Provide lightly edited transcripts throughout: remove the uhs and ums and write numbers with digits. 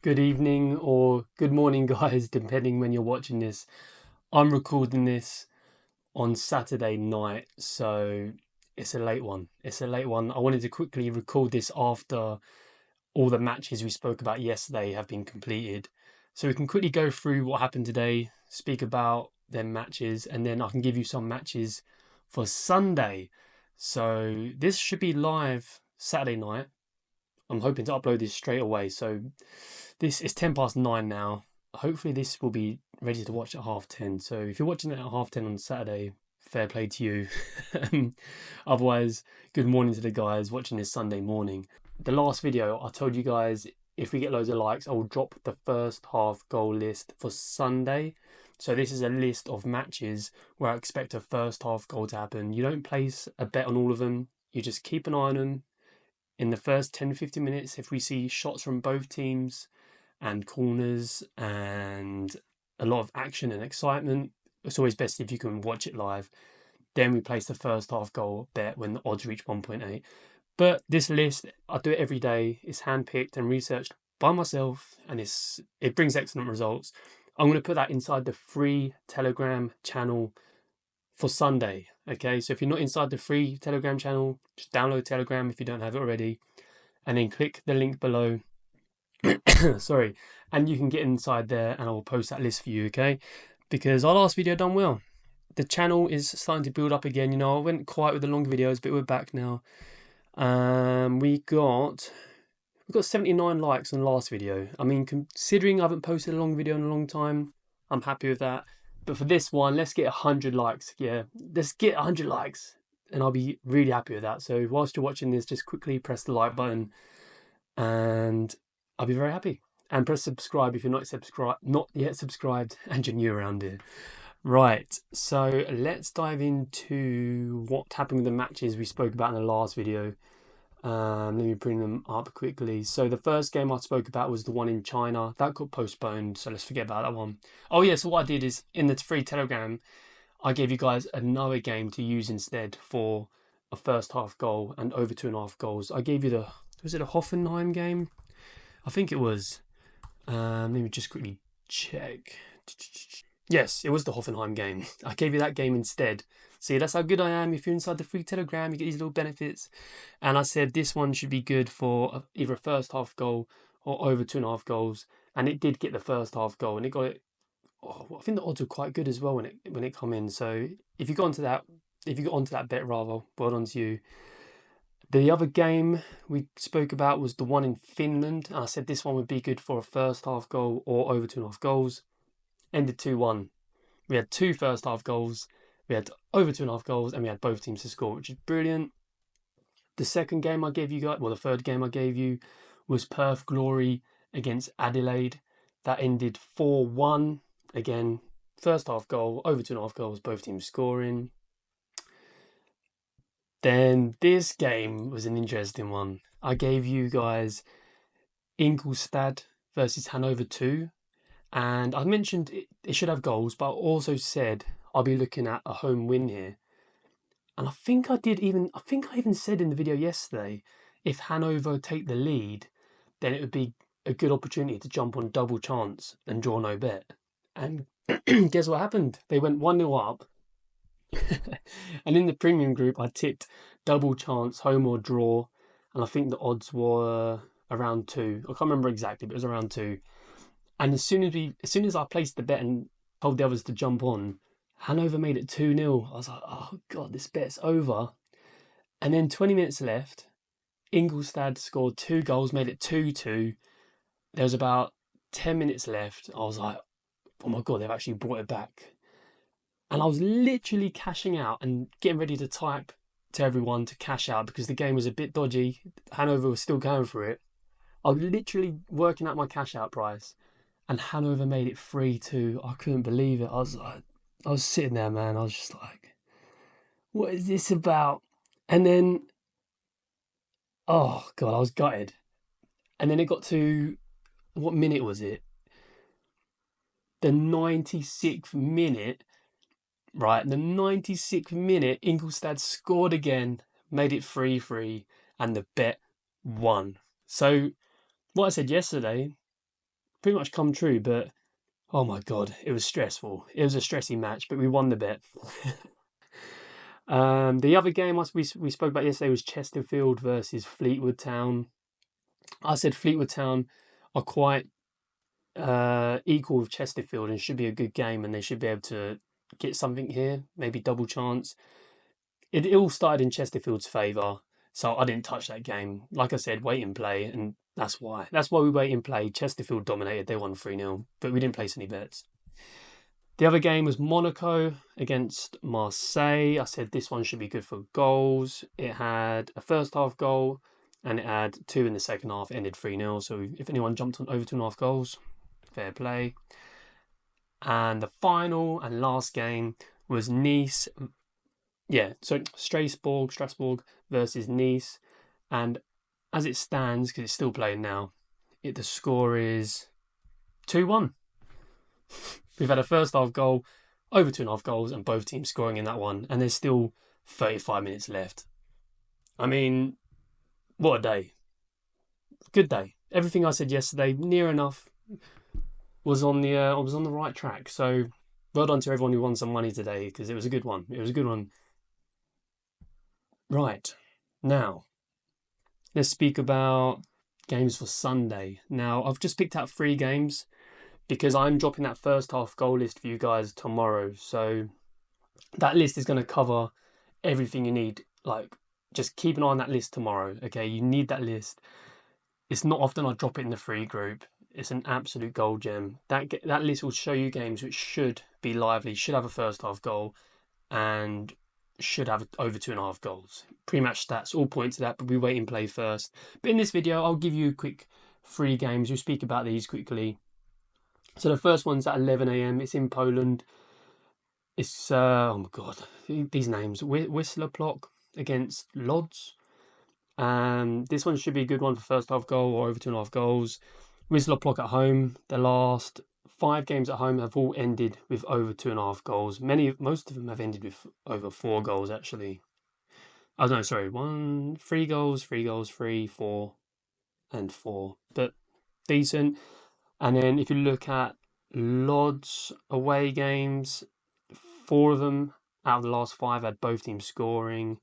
Good evening or good morning, guys, depending when you're watching this. I'm recording this on Saturday night, so it's a late one. It's a late one. I wanted to quickly record this after all the matches we spoke about yesterday have been completed. So we can quickly go through what happened today, speak about them matches, and then I can give you some matches for Sunday. So this should be live Saturday night. I'm hoping to upload this straight away. So this is 9 now. Hopefully this will be ready to watch at 10:30. So if you're watching it at 10:30 on Saturday, fair play to you. Otherwise, good morning to the guys watching this Sunday morning. The last video, I told you guys if we get loads of likes, I will drop the first half goal list for Sunday. So this is a list of matches where I expect a first half goal to happen. You don't place a bet on all of them. You just keep an eye on them in the first 10-15 minutes. If we see shots from both teams and corners and a lot of action and excitement, it's always best if you can watch it live. Then we place the first half goal bet when the odds reach 1.8. But this list, I do it every day. It's handpicked and researched by myself, and it brings excellent results. I'm going to put that inside the free Telegram channel for Sunday. Okay, so if you're not inside the free Telegram channel, just download Telegram if you don't have it already, and then click the link below. Sorry, and you can get inside there, and I will post that list for you. Okay, because our last video done well. The channel is starting to build up again. You know, I went quiet with the longer videos, but we're back now. We got 79 likes on the last video. I mean, considering I haven't posted a long video in a long time, I'm happy with that. But for this one, let's get 100 likes. Yeah, let's get 100 likes, and I'll be really happy with that. So whilst you're watching this, just quickly press the like button, and I'll be very happy. And press subscribe if you're not yet subscribed, and you're new around here. Right, so let's dive into what happened with the matches we spoke about in the last video. Let me bring them up quickly. So the first game I spoke about was the one in China. That got postponed, so let's forget about that one. Oh yeah, so what I did is in the free Telegram, I gave you guys another game to use instead for a first half goal and over 2.5 goals. I gave you was it a Hoffenheim game? I think it was. Let me just quickly check. Yes, it was the Hoffenheim game. I gave you that game instead. See, that's how good I am. If you're inside the free Telegram, you get these little benefits. And I said this one should be good for either a first half goal or over 2.5 goals. And it did get the first half goal, and it got it. Oh, I think the odds were quite good as well when it come in. So if you got onto that bet rather, well done to you. The other game we spoke about was the one in Finland. I said this one would be good for a first half goal or over 2.5 goals. Ended 2-1. We had 2 first half goals, we had over 2.5 goals, and we had both teams to score, which is brilliant. The second game I gave you guys, well, the third game I gave you was Perth Glory against Adelaide. That ended 4-1. Again, first half goal, over 2.5 goals, both teams scoring. Then this game was an interesting one. I gave you guys Ingolstadt versus Hanover 2. And I mentioned it should have goals, but I also said I'll be looking at a home win here. And I think I even said in the video yesterday, if Hanover take the lead, then it would be a good opportunity to jump on double chance and draw no bet. And guess what happened? They went 1-0 up. And in the premium group, I tipped double chance, home or draw. And I think the odds were around 2. I can't remember exactly, but it was around 2. And as soon as I placed the bet and told the others to jump on, Hanover made it 2-0. I was like, oh God, this bet's over. And then 20 minutes left. Ingolstadt scored 2 goals, made it 2-2. There was about 10 minutes left. I was like, oh my God, they've actually brought it back. And I was literally cashing out and getting ready to type to everyone to cash out because the game was a bit dodgy. Hanover was still going for it. I was literally working out my cash out price. And Hanover made it 3-2. I couldn't believe it. I was sitting there, man. I was just like, what is this about? And then, oh God, I was gutted. And then it got to, what minute was it? The 96th minute, right? The 96th minute, Ingolstadt scored again, made it 3-3, and the bet won. So, what I said yesterday, pretty much come true, but oh my God, it was stressful. It was a stressy match, but we won the bet. The other game we spoke about yesterday was Chesterfield versus Fleetwood Town. I said Fleetwood Town are quite equal with Chesterfield and should be a good game, and they should be able to get something here, maybe double chance. It all started in Chesterfield's favour, so I didn't touch that game. Like I said, wait and play, and that's why. That's why we wait and play. Chesterfield dominated, they won 3-0, but we didn't place any bets. The other game was Monaco against Marseille. I said this one should be good for goals. It had a first half goal and it had 2 in the second half, ended 3-0. So if anyone jumped on over 2.5 goals, fair play. And the final and last game was Nice. Yeah, so Strasbourg versus Nice. And as it stands, because it's still playing now, the score is 2-1. We've had a first half goal, over 2.5 goals, and both teams scoring in that one. And there's still 35 minutes left. I mean, what a day. Good day. Everything I said yesterday, near enough, was on the right track. So well done to everyone who won some money today, because it was a good one. It was a good one. Right. Now, let's speak about games for Sunday. Now, I've just picked out 3 games, because I'm dropping that first half goal list for you guys tomorrow. So that list is going to cover everything you need. Like, just keep an eye on that list tomorrow, okay? You need that list. It's not often I drop it in the free group. It's an absolute gold gem. That list will show you games which should be lively, should have a first half goal, and should have over 2.5 goals. Pre-match stats all point to that, but we wait and play first. But in this video, I'll give you quick 3 games. We'll speak about these quickly. So the first one's at 11 a.m. It's in Poland. It's, oh my God, these names. Wisła against Lodz. This one should be a good one for first half goal or over 2.5 goals. Wisła at home. The last 5 games at home have all ended with over 2.5 goals. Most of them have ended with over 4 goals, actually. Oh no, sorry. 3 goals, 3, 4, and 4. But decent. And then if you look at Lodz away games, 4 of them out of the last 5 had both teams scoring,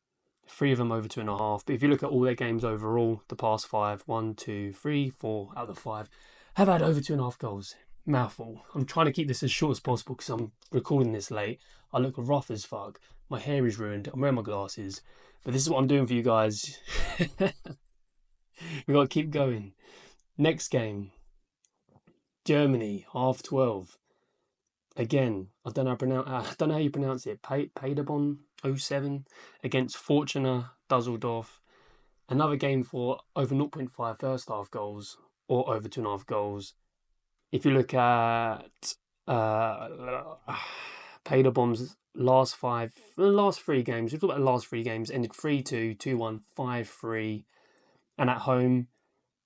3 of them over 2.5. But if you look at all their games overall, the past 5, 1, 2, 3, 4 out of the 5 have had over 2.5 goals. Mouthful. I'm trying to keep this as short as possible because I'm recording this late. I look rough as fuck. My hair is ruined. I'm wearing my glasses. But this is what I'm doing for you guys. We've got to keep going. Next game. Germany, 12:30. Again, I don't know how you pronounce it. Paderborn 07 against Fortuna Düsseldorf. Another game for over 0.5 first half goals or over 2.5 goals. If you look at Paderborn's last 3 games, we've talked about the last 3 games, ended 3-2, 2-1, 5-3. And at home,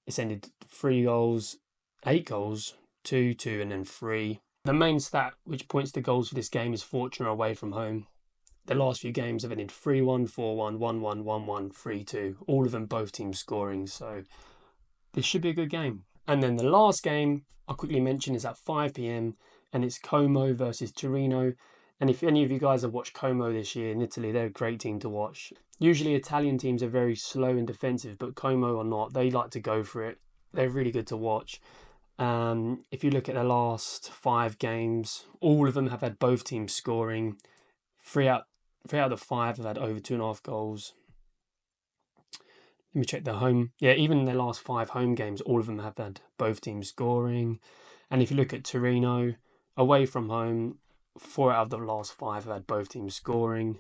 it's ended 3 goals, 8 goals, 2, and then 3. The main stat which points to goals for this game is Fortuna away from home. The last few games have ended 3-1, 4-1, 1-1, 1-1, 3-2. All of them, both teams scoring. So this should be a good game. And then the last game I'll quickly mention is at 5 p.m. and it's Como versus Torino. And if any of you guys have watched Como this year in Italy, they're a great team to watch. Usually Italian teams are very slow and defensive, but Como are not. They like to go for it. They're really good to watch. If you look at the last 5 games, all of them have had both teams scoring. 3 out of the 5 have had over 2.5 goals. Let me check their home. Yeah, even in their last 5 home games, all of them have had both teams scoring. And if you look at Torino, away from home, 4 out of the last 5 have had both teams scoring.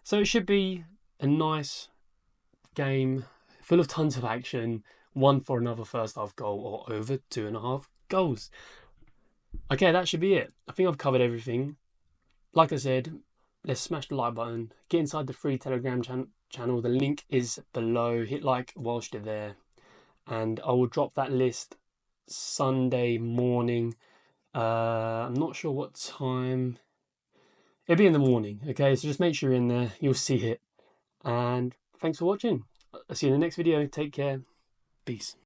So it should be a nice game, full of tons of action. One for another first half goal or over 2.5 goals. Okay, that should be it. I think I've covered everything. Like I said, let's smash the like button. Get inside the free Telegram channel. The link is below. Hit like whilst you're there. And I will drop that list Sunday morning. I'm not sure what time. It'll be in the morning, okay? So just make sure you're in there. You'll see it. And thanks for watching. I'll see you in the next video. Take care. Peace.